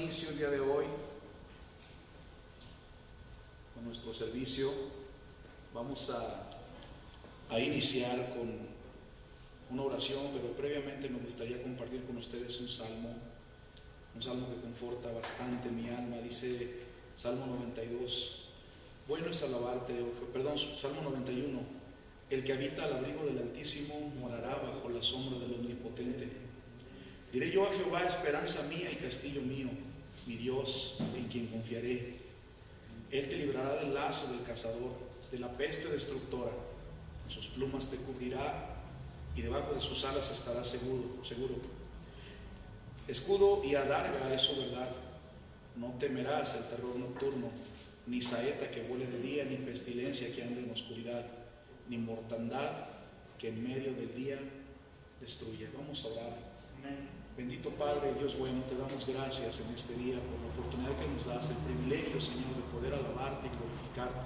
inicio el día de hoy con nuestro servicio. Vamos a iniciar con una oración, pero previamente me gustaría compartir con ustedes un salmo que conforta bastante mi alma. Dice Salmo 92, bueno es alabarte, Salmo 91, el que habita al abrigo del Altísimo morará bajo la sombra del Omnipotente. Diré yo a Jehová, esperanza mía y castillo mío, mi Dios en quien confiaré. Él te librará del lazo del cazador, de la peste destructora. Con sus plumas te cubrirá y debajo de sus alas estarás seguro. Escudo y adarga es su verdad. No temerás el terror nocturno, ni saeta que vuele de día, ni pestilencia que ande en oscuridad, ni mortandad que en medio del día destruye. Vamos a orar. Amén. Bendito Padre, Dios bueno, te damos gracias en este día por la oportunidad que nos das, el privilegio, Señor, de poder alabarte y glorificarte.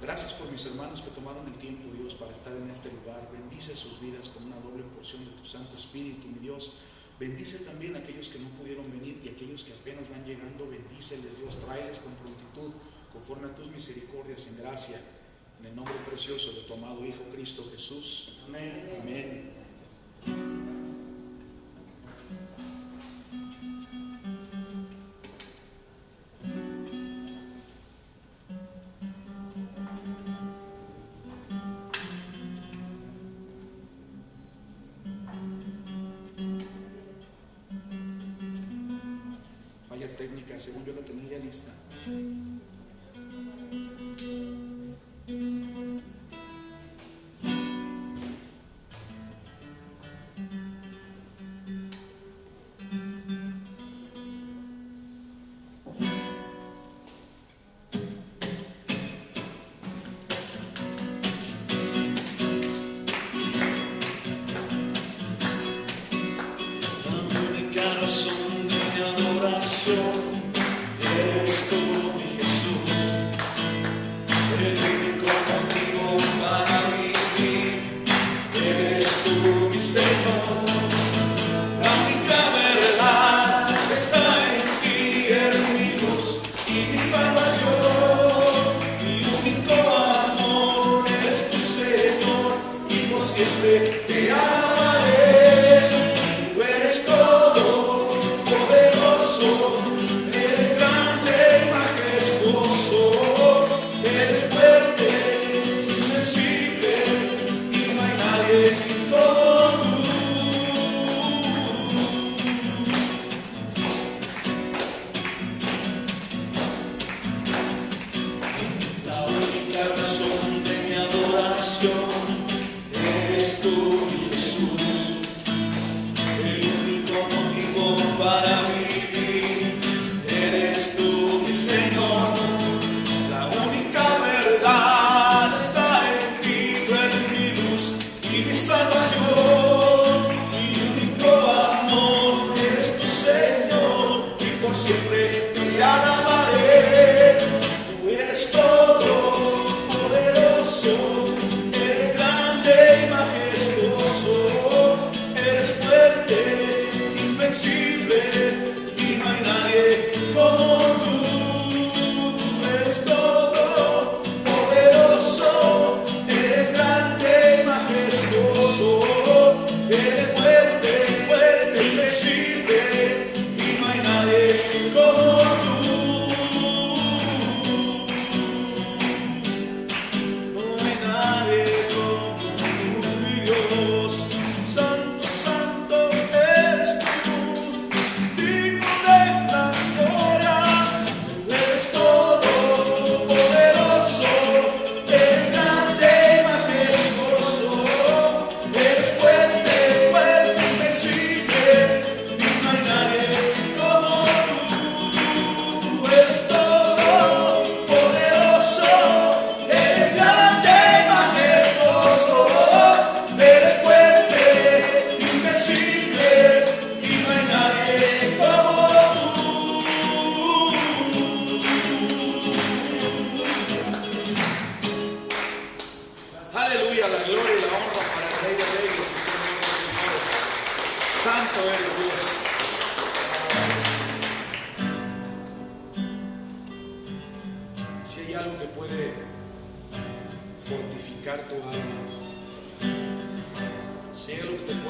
Gracias por mis hermanos que tomaron el tiempo, Dios, para estar en este lugar. Bendice sus vidas con una doble porción de tu Santo Espíritu, mi Dios. Bendice también a aquellos que no pudieron venir y a aquellos que apenas van llegando. Bendíceles, Dios, tráeles con prontitud, conforme a tus misericordias en gracia. En el nombre precioso de tu amado Hijo Cristo Jesús. Amén. Amén. Fallas técnicas, según yo la tenía ya lista. Santo eres Dios.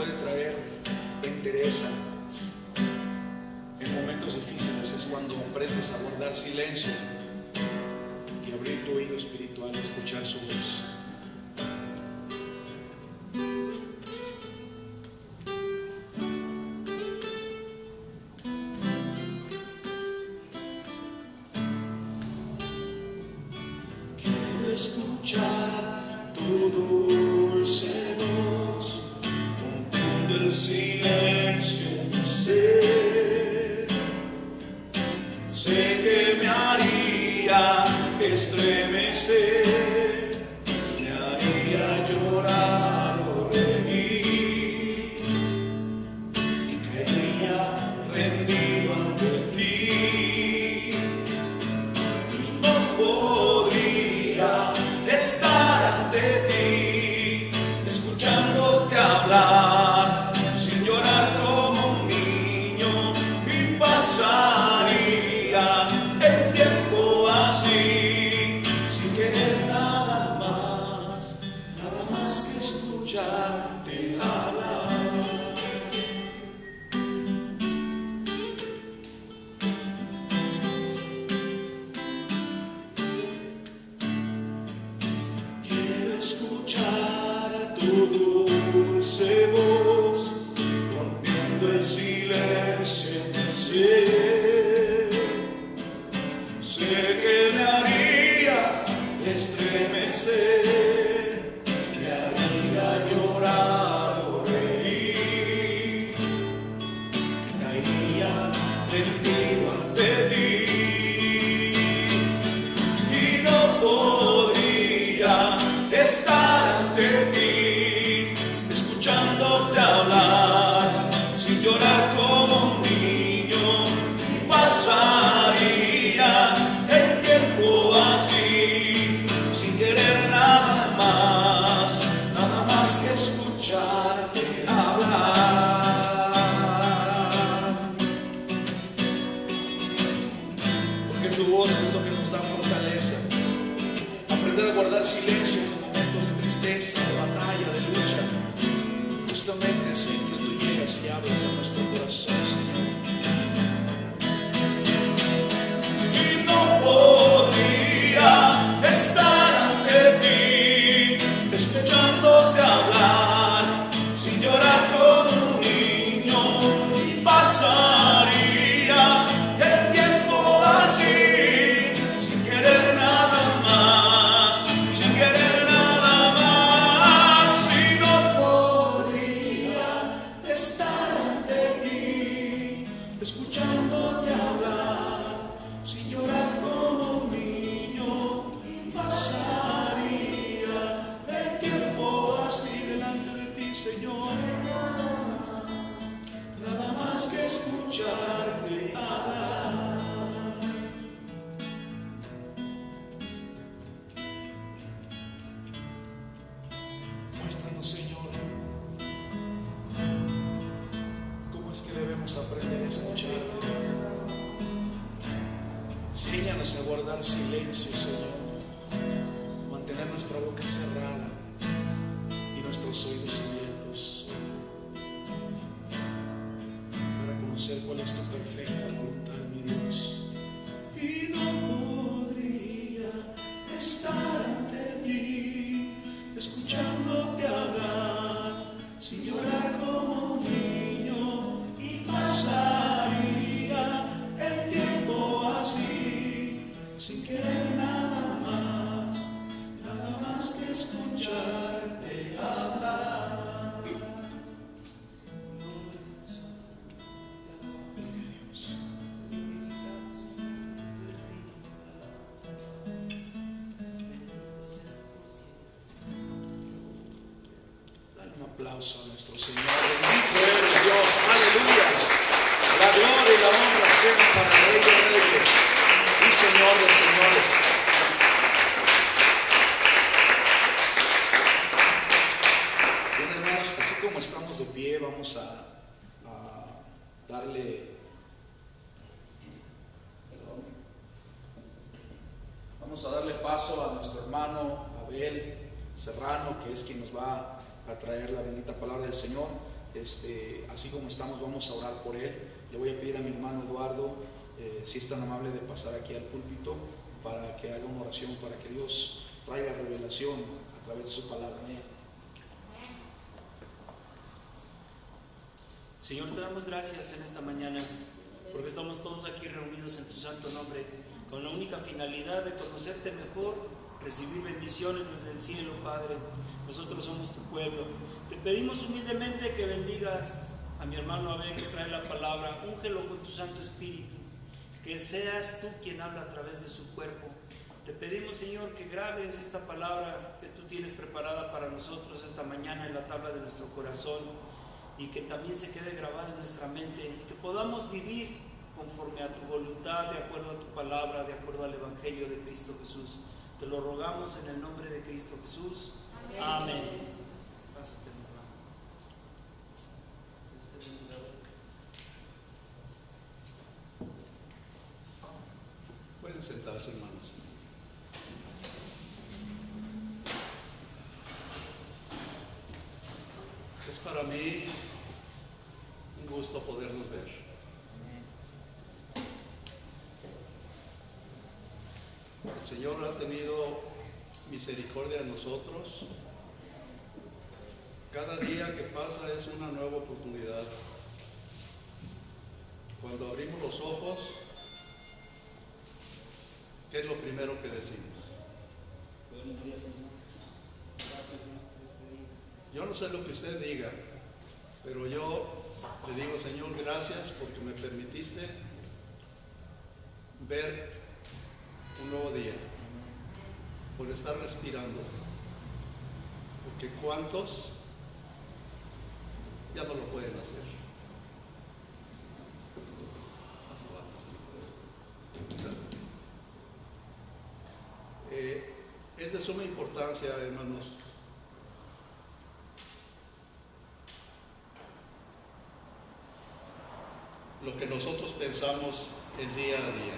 puede traer entereza en momentos difíciles es cuando aprendes a guardar silencio y abrir tu oído espiritual y escuchar su voz. Quiero escuchar tu dulce voz, rompiendo el silencio en mi ser. Sé que me haría estremecer, me haría llorar o reír, y caería rendido ante ti, y no podría estar ante ti, escuchándote hablar, sin llorar como un niño, y pasaría el tiempo así, sin querer nada más que escucharte hablar. Quiero escuchar tu dulce voz, rompiendo el silencio en mi ser. Sé que me haría estremecer, me haría llorar o reír, caería rendido ante ti, y no podría estar ante ti, escuchándote hablar, sin llorar como un niño, y pasaría el tiempo así, sin querer nada más que escucharte hablar. Porque tu voz es lo que nos da fortaleza. Aprender a guardar silencio en los momentos de tristeza, de batalla, de lucha. Justamente siempre tú llegas y hablas a nuestro corazón, Señor. Y no podría estar ante ti, escuchándote hablar, sin llorar como un niño, y pasaría el tiempo así, sin querer nada más, sin querer nada más, y no podría estar ante ti, escuchándote hablar, sin llorar como un niño, y pasaría el tiempo así delante de ti, Señor, nada más que escucharte hablar. Muéstranos, Señor, cómo es que debemos aprender a escucharte. Enséñanos a guardar silencio, Señor, mantener nuestra boca cerrada y nuestros oídos abiertos para conocer cuál es tu perfecta voluntad, mi Dios. Y no podría estar ante ti, escuchándote hablar, sin llorar como un niño, y pasaría el tiempo así, sin querer nada más que escucharte hablar. Dios. Dale un aplauso a nuestro Señor. Bendito eres, Dios. Aleluya. La gloria y la honra sean para el Rey de Reyes y Señor de señores. Bien, hermanos, así como estamos de pie, vamos a darle paso a nuestro hermano Abel Serrano, que es quien nos va a traer la bendita palabra del Señor. así como estamos, vamos a orar por él. Le voy a pedir a mi hermano Eduardo, si es tan amable de pasar aquí al púlpito, para que haga una oración, para que Dios traiga revelación a través de su palabra. Señor, te damos gracias en esta mañana, porque estamos todos aquí reunidos en tu santo nombre, con la única finalidad de conocerte mejor, recibir bendiciones desde el cielo, Padre. Nosotros somos tu pueblo. Te pedimos humildemente que bendigas a mi hermano Abel, que trae la palabra. Úngelo con tu Santo Espíritu, que seas tú quien habla a través de su cuerpo. Te pedimos, Señor, que grabes esta palabra que tú tienes preparada para nosotros esta mañana en la tabla de nuestro corazón, y que también se quede grabada en nuestra mente, y que podamos vivir conforme a tu voluntad, de acuerdo a tu palabra, de acuerdo al Evangelio de Cristo Jesús. Te lo rogamos en el nombre de Cristo Jesús. Amén. Amén. Pueden sentarse, hermanos. Es para mí un gusto podernos ver. El Señor ha tenido misericordia de nosotros. Cada día que pasa es una nueva oportunidad. Cuando abrimos los ojos, ¿qué es lo primero que decimos? Buenos días, Señor. Gracias, Señor, por este día. Yo no sé lo que usted diga, pero yo le digo, Señor, gracias porque me permitiste ver un nuevo día, por estar respirando, porque cuántos ya no lo pueden hacer. Es de suma importancia, hermanos, lo que nosotros pensamos el día a día.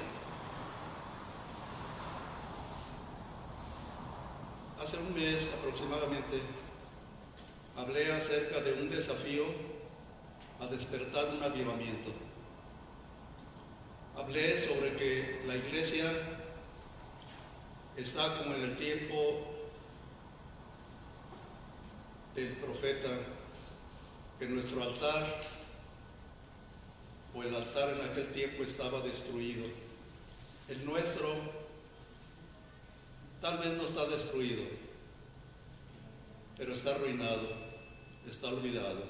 Hace un mes aproximadamente hablé acerca de un desafío a despertar un avivamiento. Hablé sobre que la iglesia está como en el tiempo del profeta, que nuestro altar o el altar en aquel tiempo estaba destruido. El nuestro tal vez no está destruido, pero está arruinado, está olvidado.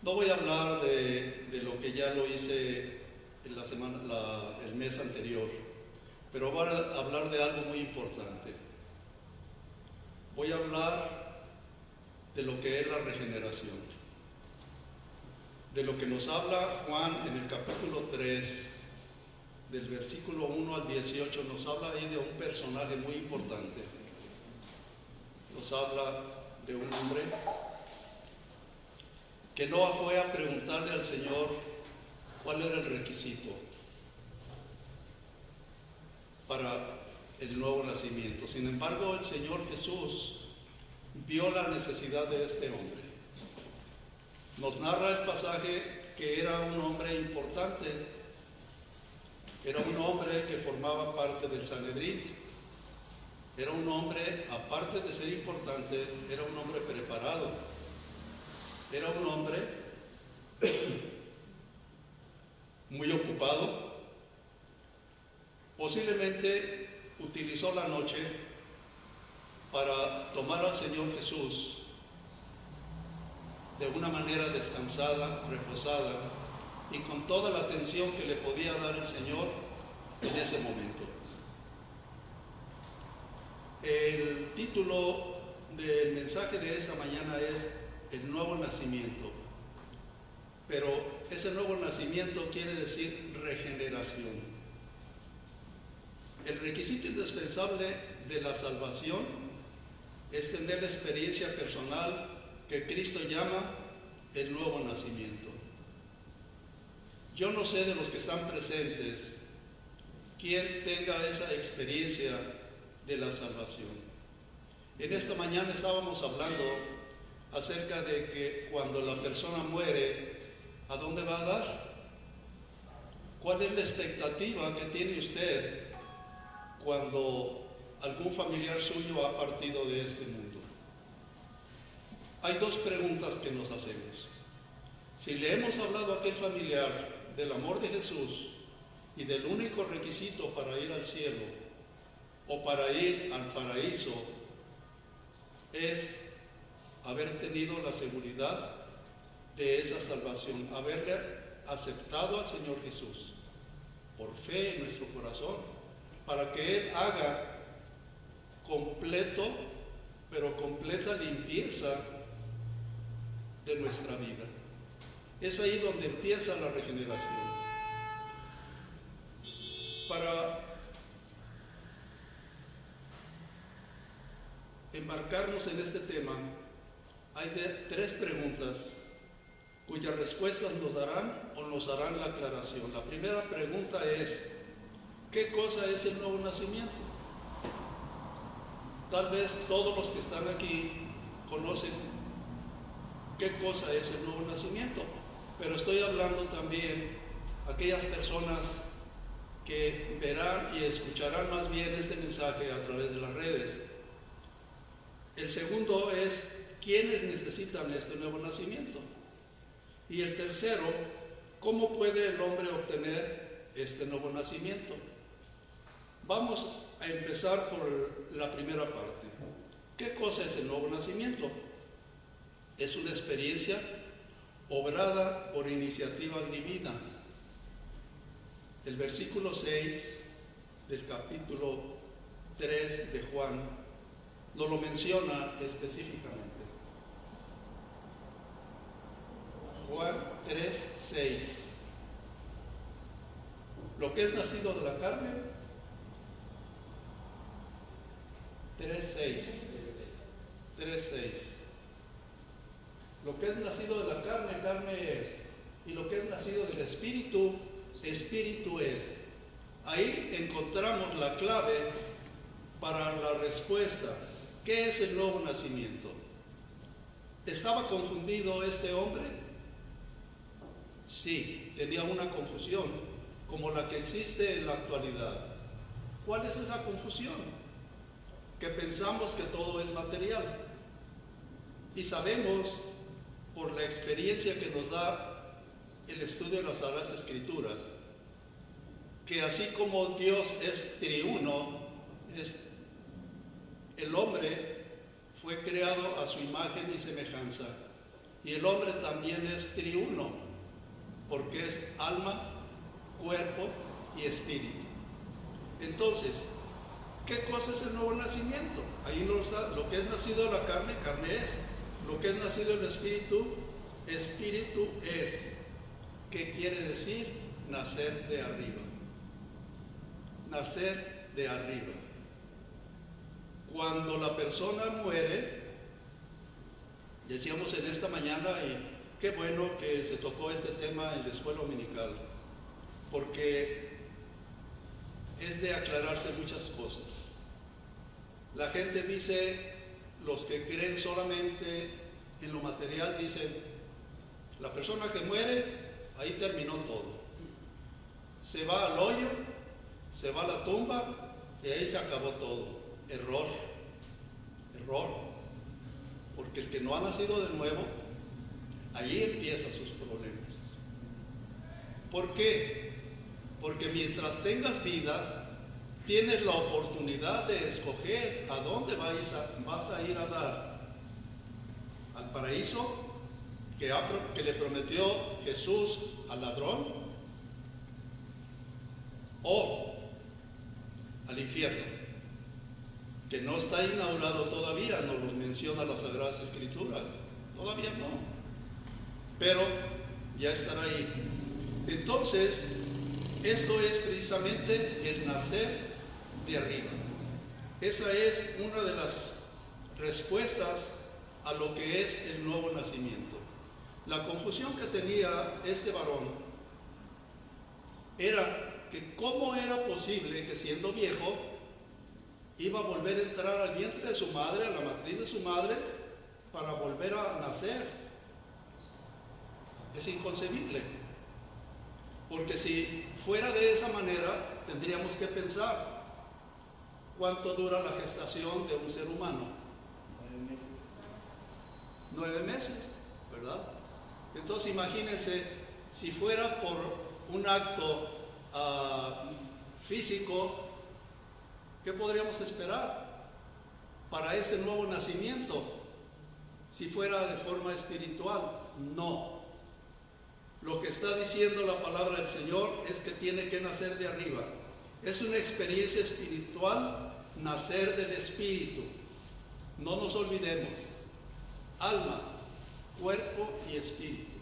No voy a hablar de lo que ya lo hice en el mes anterior, pero voy a hablar de algo muy importante. Voy a hablar de lo que es la regeneración, de lo que nos habla Juan en el capítulo 3, del versículo 1 al 18, nos habla ahí de un personaje muy importante. Nos habla de un hombre que no fue a preguntarle al Señor cuál era el requisito para el nuevo nacimiento. Sin embargo, el Señor Jesús vio la necesidad de este hombre. Nos narra el pasaje que era un hombre importante, era un hombre que formaba parte del Sanedrín, era un hombre, aparte de ser importante, era un hombre preparado, era un hombre muy ocupado. Posiblemente utilizó la noche para tomar al Señor Jesús de una manera descansada, reposada y con toda la atención que le podía dar el Señor en ese momento. El título del mensaje de esta mañana es el nuevo nacimiento, pero ese nuevo nacimiento quiere decir regeneración. El requisito indispensable de la salvación es tener la experiencia personal que Cristo llama el nuevo nacimiento. Yo no sé de los que están presentes quién tenga esa experiencia de la salvación. En esta mañana estábamos hablando acerca de que cuando la persona muere, ¿a dónde va a dar? ¿Cuál es la expectativa que tiene usted cuando algún familiar suyo ha partido de este mundo? Hay dos preguntas que nos hacemos. Si le hemos hablado a aquel familiar del amor de Jesús y del único requisito para ir al cielo o para ir al paraíso es haber tenido la seguridad de esa salvación, haberle aceptado al Señor Jesús por fe en nuestro corazón, para que Él haga completo, pero completa limpieza de nuestra vida. Es ahí donde empieza la regeneración. Para embarcarnos en este tema, hay tres preguntas cuyas respuestas nos darán o nos harán la aclaración. La primera pregunta es: ¿qué cosa es el nuevo nacimiento? Tal vez todos los que están aquí conocen qué cosa es el nuevo nacimiento, pero estoy hablando también a aquellas personas que verán y escucharán más bien este mensaje a través de las redes. El segundo es: ¿quiénes necesitan este nuevo nacimiento? Y el tercero: ¿cómo puede el hombre obtener este nuevo nacimiento? Vamos a empezar por la primera parte. ¿Qué cosa es el nuevo nacimiento? Es una experiencia obrada por iniciativa divina. El versículo 6 del capítulo 3 de Juan nos lo menciona específicamente. Juan 3, 6. Lo que es nacido de la carne, 3, 6. Lo que es nacido de la carne, carne es. Y lo que es nacido del Espíritu, Espíritu es. Ahí encontramos la clave para la respuesta. ¿Qué es el nuevo nacimiento? ¿Estaba confundido este hombre? Sí, tenía una confusión, como la que existe en la actualidad. ¿Cuál es esa confusión? Que pensamos que todo es material. Y sabemos, por la experiencia que nos da el estudio de las Sagradas Escrituras, que así como Dios es triuno, el hombre fue creado a su imagen y semejanza. Y el hombre también es triuno, porque es alma, cuerpo y espíritu. Entonces, ¿qué cosa es el nuevo nacimiento? Ahí nos da lo que es nacido de la carne, carne es. Lo que es nacido del espíritu, espíritu es. ¿Qué quiere decir? Nacer de arriba. Nacer de arriba. Cuando la persona muere, decíamos en esta mañana, y qué bueno que se tocó este tema en la escuela dominical, porque es de aclararse muchas cosas. La gente dice, los que creen solamente en lo material, dicen, la persona que muere, ahí terminó todo. Se va al hoyo, se va a la tumba y ahí se acabó todo. Error, porque el que no ha nacido de nuevo, allí empiezan sus problemas. ¿Por qué? Porque mientras tengas vida, tienes la oportunidad de escoger a dónde vas a ir a dar. Al paraíso que le prometió Jesús al ladrón, o al infierno, que no está inaugurado todavía, nos los menciona las Sagradas Escrituras, todavía no, pero ya estará ahí. Entonces, esto es precisamente el nacer de arriba. Esa es una de las respuestas a lo que es el nuevo nacimiento. La confusión que tenía este varón era que cómo era posible que siendo viejo iba a volver a entrar al vientre de su madre, a la matriz de su madre, para volver a nacer. Es inconcebible. Porque si fuera de esa manera, tendríamos que pensar cuánto dura la gestación de un ser humano. 9 meses. 9 meses, ¿verdad? Entonces imagínense, si fuera por un acto físico, ¿qué podríamos esperar para ese nuevo nacimiento? Si fuera de forma espiritual, no. Lo que está diciendo la palabra del Señor es que tiene que nacer de arriba. Es una experiencia espiritual, nacer del Espíritu. No nos olvidemos. Alma, cuerpo y espíritu.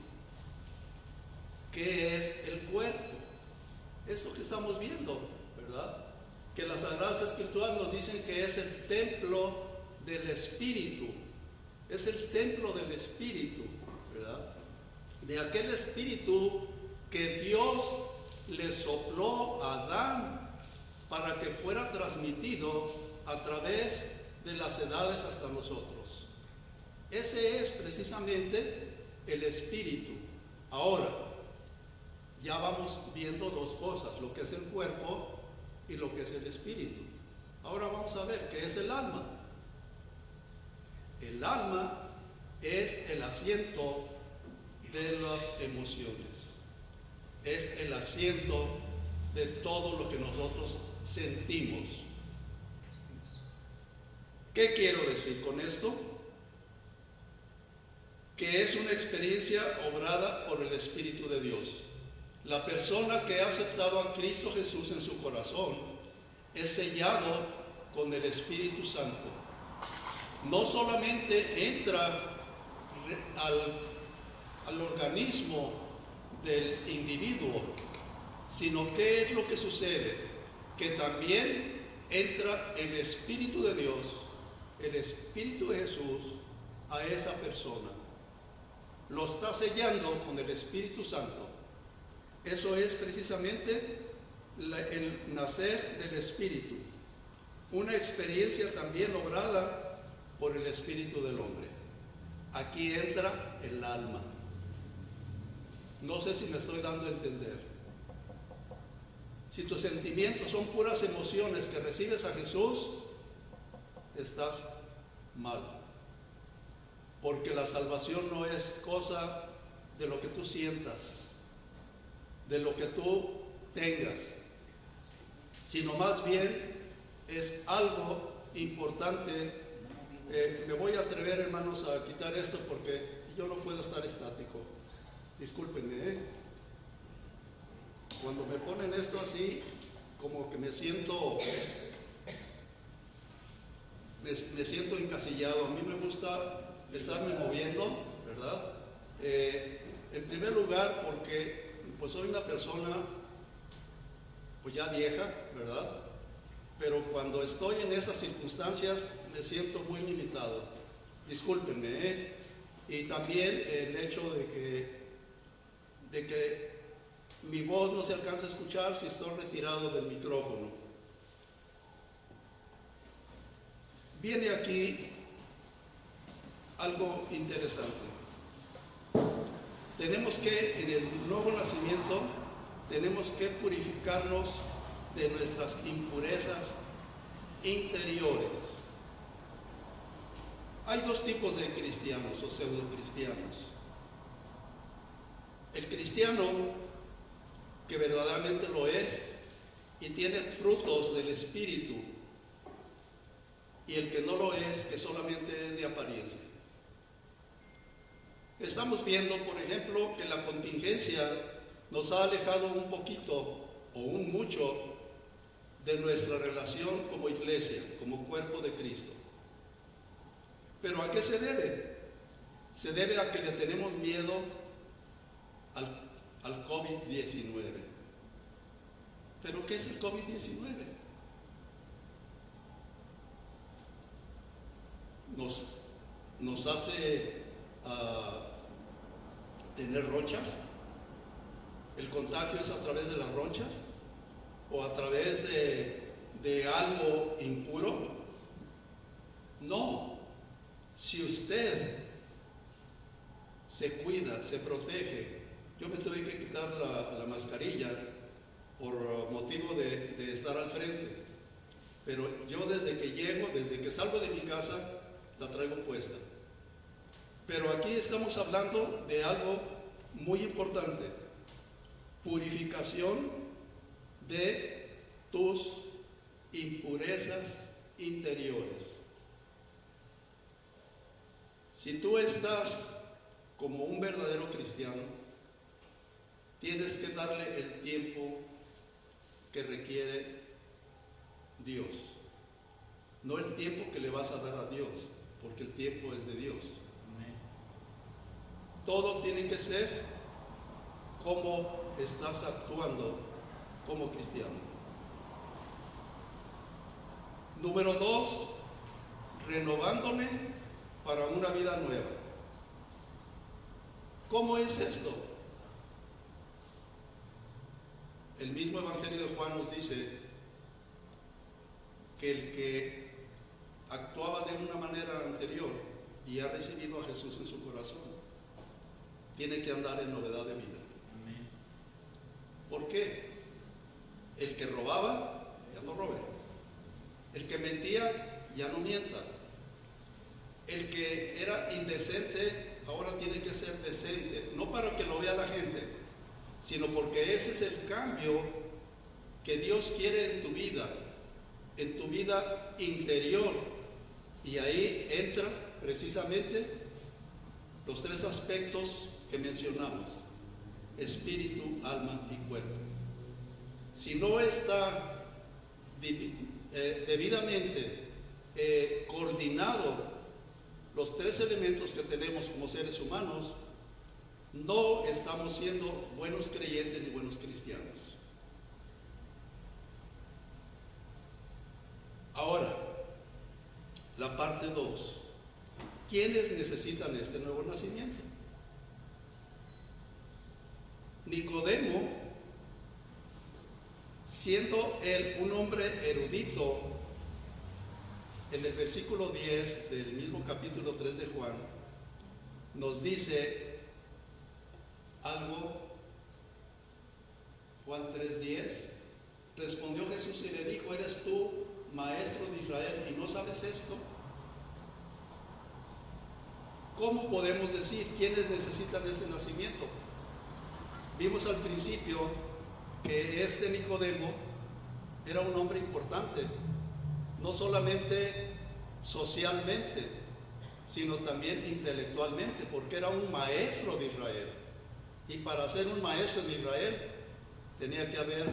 ¿Qué es el cuerpo? Es lo que estamos viendo, ¿verdad? Que las Sagradas Escrituras nos dicen que es el templo del Espíritu. Es el templo del Espíritu, ¿verdad? De aquel Espíritu que Dios le sopló a Adán para que fuera transmitido a través de las edades hasta nosotros. Ese es precisamente el Espíritu. Ahora, ya vamos viendo dos cosas, lo que es el cuerpo y lo que es el espíritu. Ahora vamos a ver qué es el alma. El alma es el asiento de las emociones, es el asiento de todo lo que nosotros sentimos. ¿Qué quiero decir con esto? Que es una experiencia obrada por el Espíritu de Dios. La persona que ha aceptado a Cristo Jesús en su corazón es sellado con el Espíritu Santo. No solamente entra al organismo del individuo, sino ¿qué es lo que sucede? Que también entra el Espíritu de Dios, el Espíritu de Jesús, a esa persona. Lo está sellando con el Espíritu Santo. Eso es precisamente el nacer del Espíritu, una experiencia también obrada por el Espíritu del hombre. Aquí entra el alma. No sé si me estoy dando a entender. Si tus sentimientos son puras emociones que recibes a Jesús, estás mal. Porque la salvación no es cosa de lo que tú sientas, de lo que tú tengas, sino más bien es algo importante. Me voy a atrever, hermanos, a quitar esto porque yo no puedo estar estático. Discúlpenme, Cuando me ponen esto así, como que me siento encasillado. A mí me gusta estarme moviendo, ¿verdad? En primer lugar, porque pues soy una persona pues ya vieja, ¿verdad? Pero cuando estoy en esas circunstancias me siento muy limitado. Discúlpenme, Y también el hecho de que mi voz no se alcanza a escuchar si estoy retirado del micrófono. Viene aquí algo interesante. Tenemos que, en el nuevo nacimiento, tenemos que purificarnos de nuestras impurezas interiores. Hay dos tipos de cristianos o pseudocristianos. El cristiano que verdaderamente lo es y tiene frutos del Espíritu, y el que no lo es, que solamente es de apariencia. Estamos viendo, por ejemplo, que la contingencia nos ha alejado un poquito o un mucho de nuestra relación como iglesia, como cuerpo de Cristo. ¿Pero a qué se debe? Se debe a que le tenemos miedo al COVID-19. ¿Pero qué es el COVID-19? Nos hace tener ronchas. ¿El contagio es a través de las ronchas? ¿O a través de algo impuro? No. Si usted se cuida, se protege. Yo me tuve que quitar la mascarilla por motivo de estar al frente, pero yo desde que llego, desde que salgo de mi casa, la traigo puesta. Pero aquí estamos hablando de algo muy importante: purificación de tus impurezas interiores. Si tú estás como un verdadero cristiano, tienes que darle el tiempo que requiere Dios, no el tiempo que le vas a dar a Dios, porque el tiempo es de Dios. Amén. Todo tiene que ser como estás actuando como cristiano. Número 2, renovándole para una vida nueva. ¿Cómo es esto? El mismo Evangelio de Juan nos dice que el que actuaba de una manera anterior y ha recibido a Jesús en su corazón, tiene que andar en novedad de vida. Amén. ¿Por qué? El que robaba, ya no robe. El que mentía, ya no mienta. El que era indecente, ahora tiene que ser decente. No para que lo vea la gente, sino porque ese es el cambio que Dios quiere en tu vida interior. Y ahí entra precisamente los 3 aspectos que mencionamos: espíritu, alma y cuerpo. Si no está debidamente coordinado los 3 elementos que tenemos como seres humanos, no estamos siendo buenos creyentes ni buenos cristianos. Ahora, la parte 2. ¿Quiénes necesitan este nuevo nacimiento? Nicodemo, siendo él un hombre erudito, en el versículo 10 del mismo capítulo 3 de Juan, nos dice algo. Juan 3:10, respondió Jesús y le dijo: ¿eres tú maestro de Israel y no sabes esto? ¿Cómo podemos decir quiénes necesitan este nacimiento? Vimos al principio que este Nicodemo era un hombre importante, no solamente socialmente, sino también intelectualmente, porque era un maestro de Israel. Y para ser un maestro de Israel tenía que haber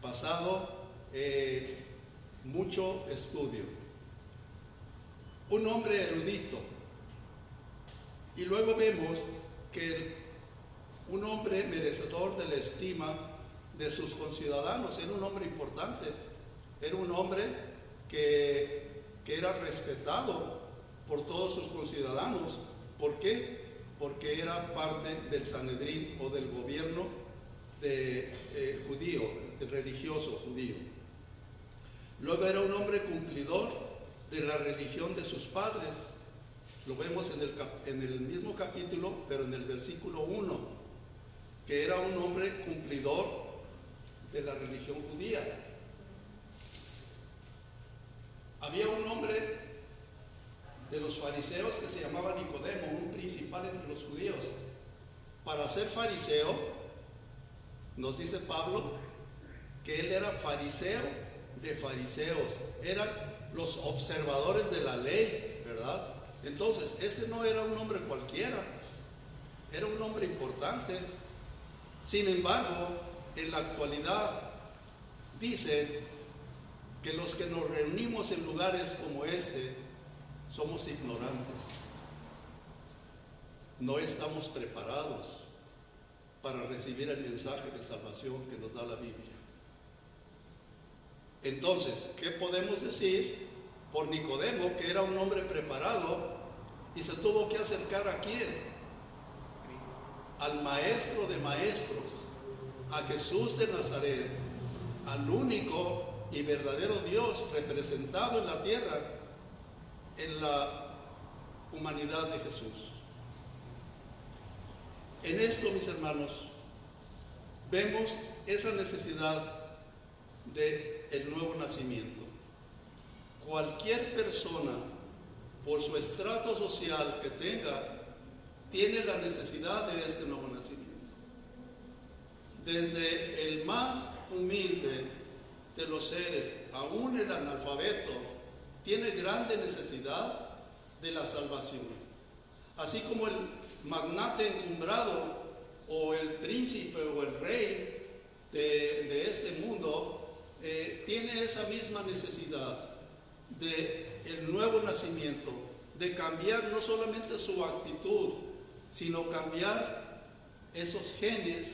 pasado mucho estudio. Un hombre erudito. Y luego vemos que un hombre merecedor de la estima de sus conciudadanos. Era un hombre importante, era un hombre que era respetado por todos sus conciudadanos. ¿Por qué? Porque era parte del Sanedrín o del gobierno judío, el religioso judío. Luego era un hombre cumplidor de la religión de sus padres. Lo vemos en el mismo capítulo, pero en el versículo 1, que era un hombre cumplidor de la religión judía. Había un hombre de los fariseos que se llamaba Nicodemo, un principal entre los judíos. Para ser fariseo, nos dice Pablo que él era fariseo de fariseos, eran los observadores de la ley, ¿verdad? Entonces, este no era un hombre cualquiera, era un hombre importante. Sin embargo, en la actualidad dice que los que nos reunimos en lugares como este somos ignorantes. No estamos preparados para recibir el mensaje de salvación que nos da la Biblia. Entonces, ¿qué podemos decir por Nicodemo, que era un hombre preparado y se tuvo que acercar a quién? Al maestro de maestros, a Jesús de Nazaret, al único y verdadero Dios representado en la tierra, en la humanidad de Jesús. En esto, mis hermanos, vemos esa necesidad del nuevo nacimiento. Cualquier persona, por su estrato social que tenga, tiene la necesidad de este nuevo nacimiento. Desde el más humilde de los seres, aún el analfabeto, tiene grande necesidad de la salvación. Así como el magnate encumbrado o el príncipe o el rey de este mundo tiene esa misma necesidad de el nuevo nacimiento, de cambiar no solamente su actitud, sino cambiar esos genes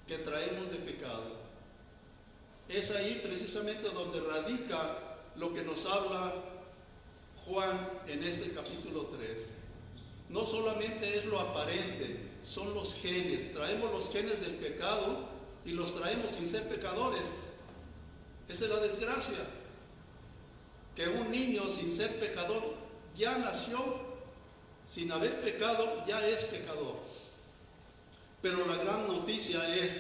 que traemos de pecado. Es ahí precisamente donde radica lo que nos habla Juan en este capítulo 3. No solamente es lo aparente, son los genes. Traemos los genes del pecado y los traemos sin ser pecadores. Esa es la desgracia, que un niño sin ser pecador ya nació, sin haber pecado ya es pecador. Pero la gran noticia es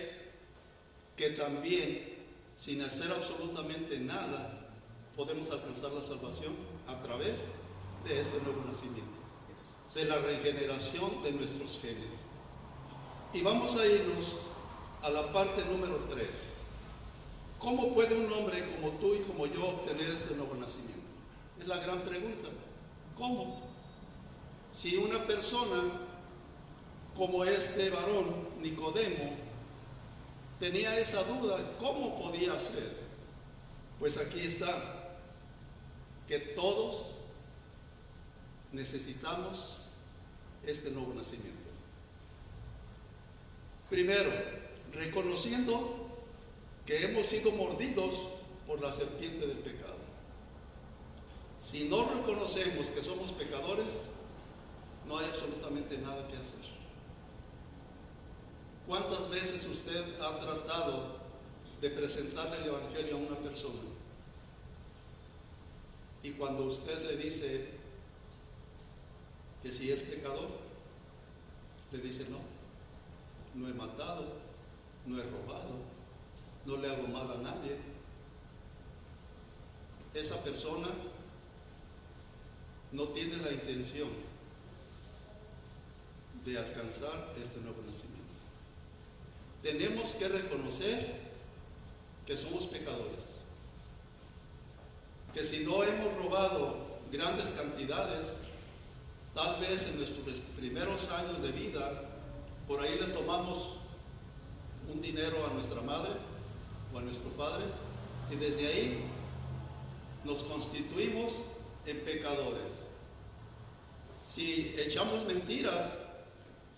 que también, sin hacer absolutamente nada, podemos alcanzar la salvación a través de este nuevo nacimiento, de la regeneración de nuestros genes. Y vamos a irnos a la parte número 3. ¿Cómo puede un hombre como tú y como yo obtener este nuevo nacimiento? Es la gran pregunta. ¿Cómo? Si una persona como este varón, Nicodemo, tenía esa duda, ¿cómo podía ser? Pues aquí está, que todos necesitamos este nuevo nacimiento. Primero, reconociendo que hemos sido mordidos por la serpiente del pecado. Si no reconocemos que somos pecadores, no hay absolutamente nada que hacer. ¿Cuántas veces usted ha tratado de presentarle el Evangelio a una persona? Y cuando usted le dice que si es pecador, le dice no he matado, no he robado, no le hago mal a nadie. Esa persona no tiene la intención de alcanzar este nuevo nacimiento. Tenemos que reconocer que somos pecadores, que si no hemos robado grandes cantidades, tal vez en nuestros primeros años de vida, por ahí le tomamos un dinero a nuestra madre o a nuestro padre, y desde ahí nos constituimos en pecadores. Si echamos mentiras,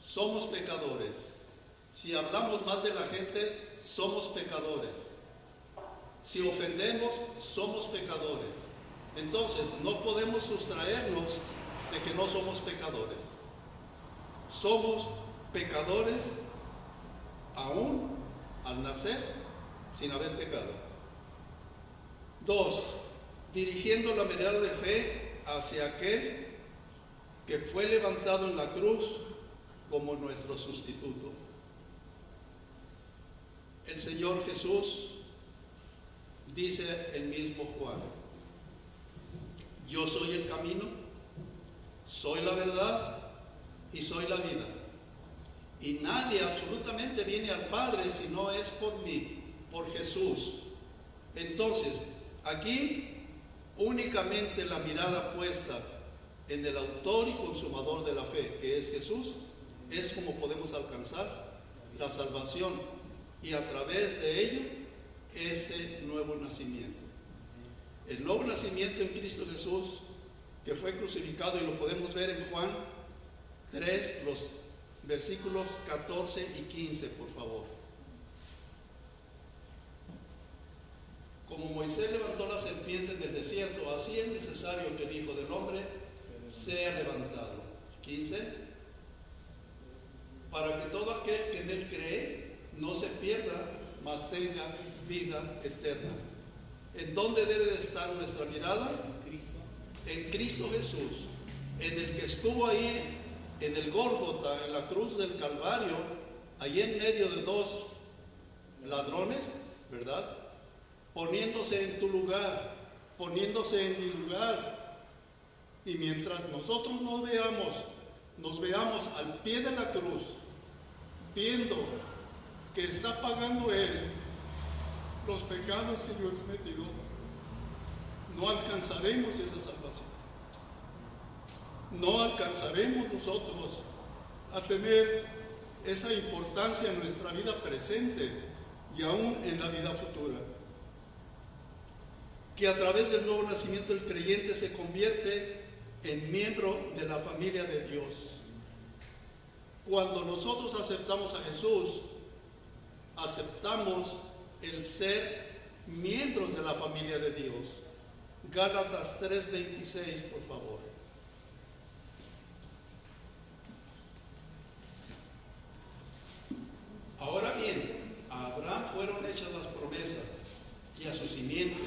somos pecadores. Si hablamos mal de la gente, somos pecadores. Si ofendemos, somos pecadores. Entonces, no podemos sustraernos de que no somos pecadores. Somos pecadores aún al nacer sin haber pecado. 2. Dirigiendo la mirada de fe hacia aquel que fue levantado en la cruz como nuestro sustituto. El Señor Jesús dice el mismo Juan: yo soy el camino, soy la verdad y soy la vida. Y nadie absolutamente viene al Padre si no es por mí, por Jesús. Entonces, aquí únicamente la mirada puesta en el autor y consumador de la fe, que es Jesús, es como podemos alcanzar la salvación y a través de ello ese nuevo nacimiento. El nuevo nacimiento en Cristo Jesús, que fue crucificado, y lo podemos ver en Juan 3, los versículos 14 y 15, por favor. Como Moisés levantó la serpiente en el desierto, así es necesario que el Hijo del Hombre sea levantado. 15. Para que todo aquel que en él cree no se pierda, mas tenga vida eterna. ¿En dónde debe de estar nuestra mirada? Cristo. En Cristo Jesús, en el que estuvo ahí en el Gólgota, en la cruz del Calvario, allí en medio de dos ladrones, ¿verdad? Poniéndose en tu lugar, poniéndose en mi lugar. Y mientras nosotros nos veamos al pie de la cruz, viendo que está pagando Él los pecados que yo he cometido, no alcanzaremos esa salvación. No alcanzaremos nosotros a tener esa importancia en nuestra vida presente y aún en la vida futura. Que a través del nuevo nacimiento el creyente se convierte en miembro de la familia de Dios. Cuando nosotros aceptamos a Jesús, aceptamos el ser miembros de la familia de Dios. Gálatas 3:26, por favor. Ahora bien, a Abraham fueron hechas las promesas y a su simiente.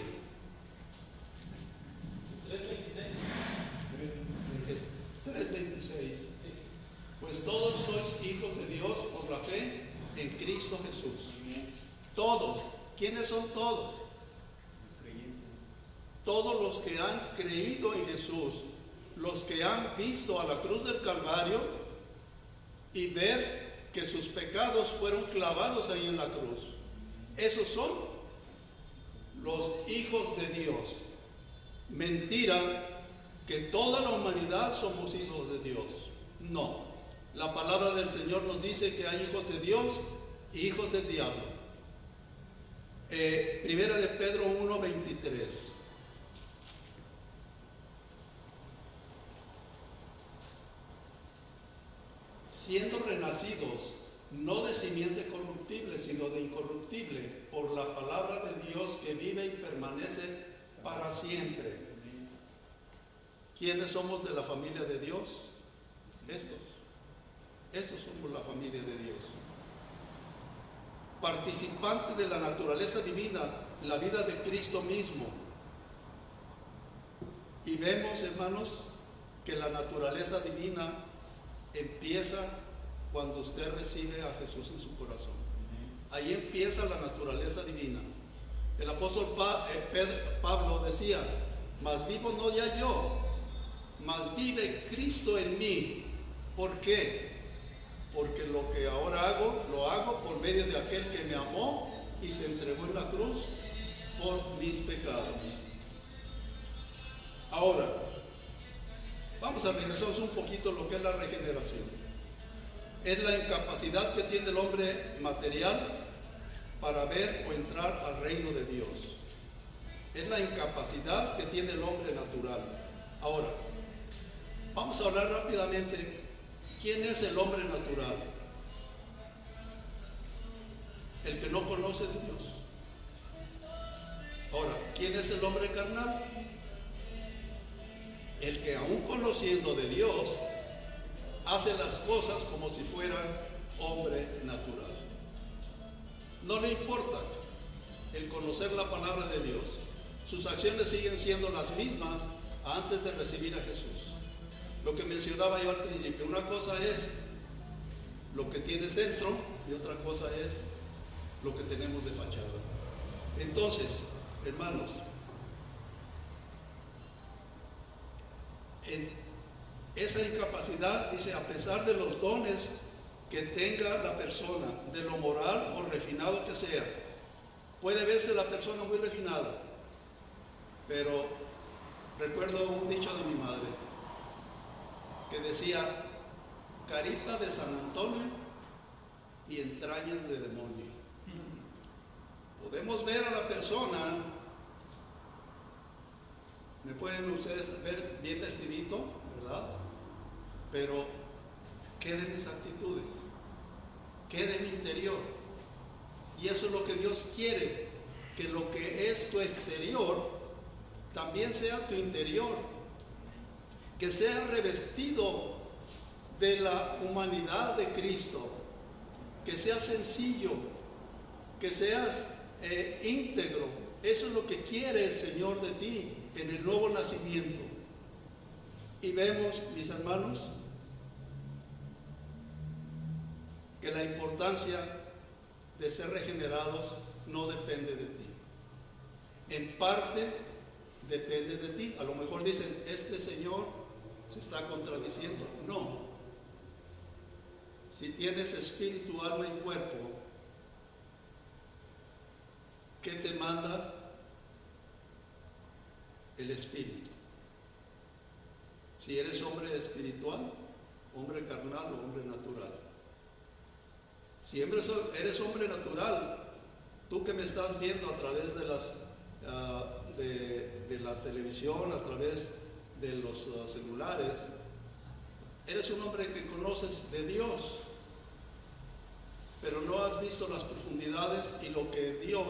3:26. Pues todos sois hijos de Dios por la fe en Cristo Jesús. Todos. ¿Quiénes son todos? Los creyentes. Todos los que han creído en Jesús, los que han visto a la cruz del Calvario y ver que sus pecados fueron clavados ahí en la cruz. Esos son los hijos de Dios. Mentira que toda la humanidad somos hijos de Dios. No. La palabra del Señor nos dice que hay hijos de Dios y hijos del diablo. Primera de Pedro 1:23. Siendo renacidos, no de simiente corruptible, sino de incorruptible, por la palabra de Dios que vive y permanece para siempre. ¿Quiénes somos de la familia de Dios? Estos somos la familia de Dios. Participantes de la naturaleza divina, la vida de Cristo mismo. Y vemos, hermanos, que la naturaleza divina empieza cuando usted recibe a Jesús en su corazón. Ahí empieza la naturaleza divina. El apóstol Pablo decía: mas vivo no ya yo, mas vive Cristo en mí. ¿Por qué? Porque lo que ahora hago, lo hago por medio de aquel que me amó y se entregó en la cruz por mis pecados. Ahora, vamos a regresar un poquito a lo que es la regeneración. Es la incapacidad que tiene el hombre material para ver o entrar al reino de Dios. Es la incapacidad que tiene el hombre natural. Ahora, vamos a hablar rápidamente. ¿Quién es el hombre natural? El que no conoce de Dios. Ahora, ¿quién es el hombre carnal? El que aún conociendo de Dios, hace las cosas como si fuera hombre natural. No le importa el conocer la palabra de Dios. Sus acciones siguen siendo las mismas antes de recibir a Jesús. Lo que mencionaba yo al principio, una cosa es lo que tienes dentro y otra cosa es lo que tenemos de fachada. Entonces, hermanos, en esa incapacidad, dice, a pesar de los dones que tenga la persona, de lo moral o refinado que sea, puede verse la persona muy refinada, pero recuerdo un dicho de mi madre que decía: carita de San Antonio y entrañas de demonio. Podemos ver a la persona, me pueden ustedes ver bien vestidito, ¿verdad? Pero ¿qué de mis actitudes? ¿Qué de mi interior? Y eso es lo que Dios quiere, que lo que es tu exterior también sea tu interior, que sea revestido de la humanidad de Cristo, que seas sencillo, que seas íntegro. Eso es lo que quiere el Señor de ti en el nuevo nacimiento. Y vemos, mis hermanos, que la importancia de ser regenerados no depende de ti. En parte depende de ti. A lo mejor dicen, este señor se está contradiciendo. No. Si tienes espíritu, alma y cuerpo, ¿qué te manda el espíritu? Si eres hombre espiritual, hombre carnal o hombre natural. Si eres hombre natural, tú que me estás viendo a través de la televisión, a través de los celulares, eres un hombre que conoces de Dios, pero no has visto las profundidades y lo que Dios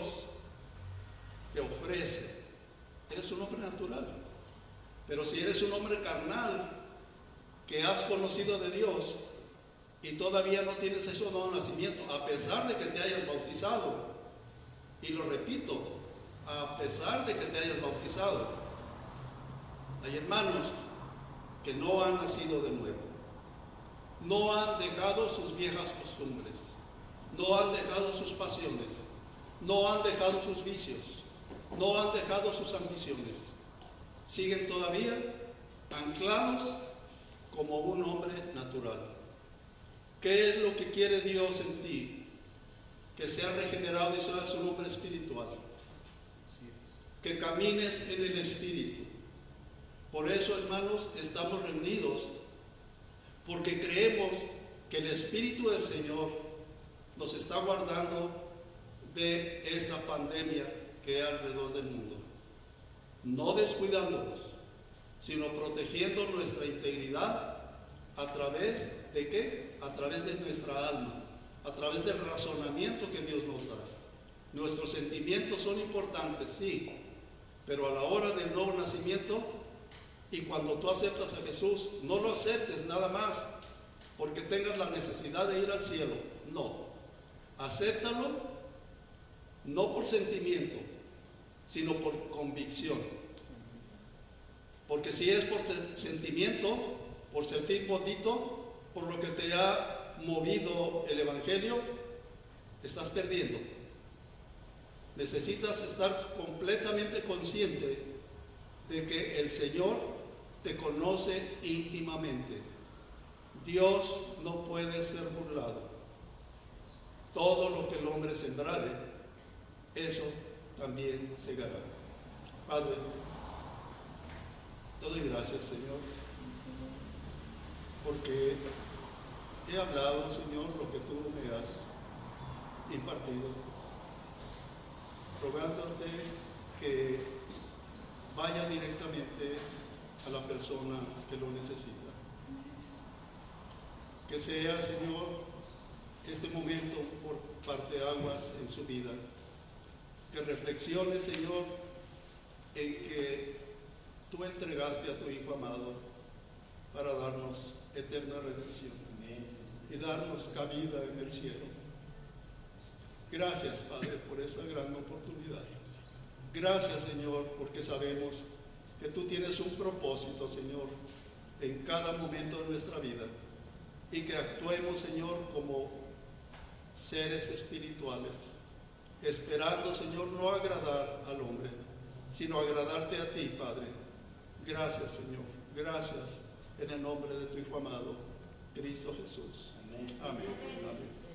te ofrece. Eres un hombre natural. Pero si eres un hombre carnal, que has conocido de Dios y todavía no tienes ese nuevo nacimiento, a pesar de que te hayas bautizado, y lo repito, a pesar de que te hayas bautizado, hay hermanos que no han nacido de nuevo, no han dejado sus viejas costumbres, no han dejado sus pasiones, no han dejado sus vicios, no han dejado sus ambiciones, siguen todavía anclados como un hombre natural. ¿Qué es lo que quiere Dios en ti? Que seas regenerado y seas un hombre espiritual, que camines en el Espíritu. Por eso, hermanos, estamos reunidos, porque creemos que el Espíritu del Señor nos está guardando de esta pandemia que hay alrededor del mundo, no descuidándonos, sino protegiendo nuestra integridad a través de ¿qué? A través de nuestra alma, a través del razonamiento que Dios nos da. Nuestros sentimientos son importantes, sí, pero a la hora del nuevo nacimiento, y cuando tú aceptas a Jesús, no lo aceptes nada más porque tengas la necesidad de ir al cielo. No, acéptalo no por sentimiento, sino por convicción. Porque si es por sentimiento, por sentir bonito, por lo que te ha movido el Evangelio, estás perdiendo. Necesitas estar completamente consciente de que el Señor te conoce íntimamente. Dios no puede ser burlado. Todo lo que el hombre sembrare, eso también segará. Padre, te doy gracias, Señor, porque he hablado, Señor, lo que tú me has impartido, rogándote que vaya directamente a la persona que lo necesita. Que sea, Señor, este momento por parteaguas en su vida. Que reflexione, Señor, en que tú entregaste a tu Hijo amado para darnos eterna redención y darnos cabida en el cielo. Gracias, Padre, por esta gran oportunidad. Gracias, Señor, porque sabemos que tú tienes un propósito, Señor, en cada momento de nuestra vida, y que actuemos, Señor, como seres espirituales, esperando, Señor, no agradar al hombre, sino agradarte a ti, Padre. Gracias, Señor. Gracias en el nombre de tu Hijo amado, Cristo Jesús. Amén. Amén. Amén.